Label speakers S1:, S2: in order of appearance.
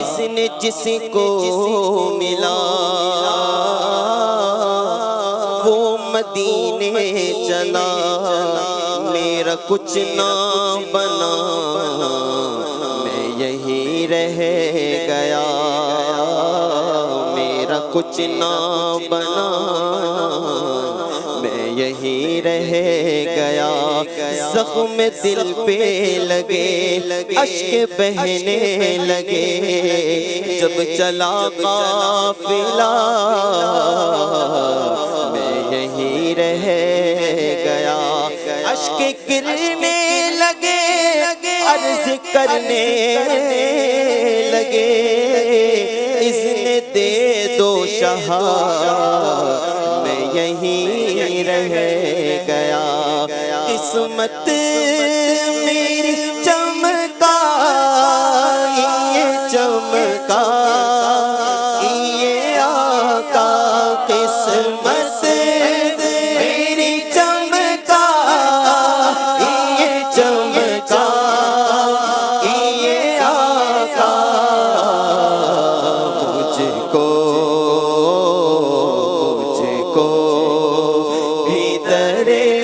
S1: جس نے جس کو ملا وہ مدینے چلا، میرا کچھ نہ بنا میں یہی رہ گیا، میرا کچھ نہ بنا میں یہی رہ گیا۔ زخم دل پہ لگے اشک بہنے لگے، جب چلا قافلہ میں یہی رہ گیا۔ اشک گرنے لگے عرض کرنے لگے، اذن دے دو شاہ میں یہی رہ گیا۔ قسمت میری چمکا یہ چمکا یہ آقا، قسمت میری چمکا یہ چمکا یہ آقا، مجھ کو بھی درے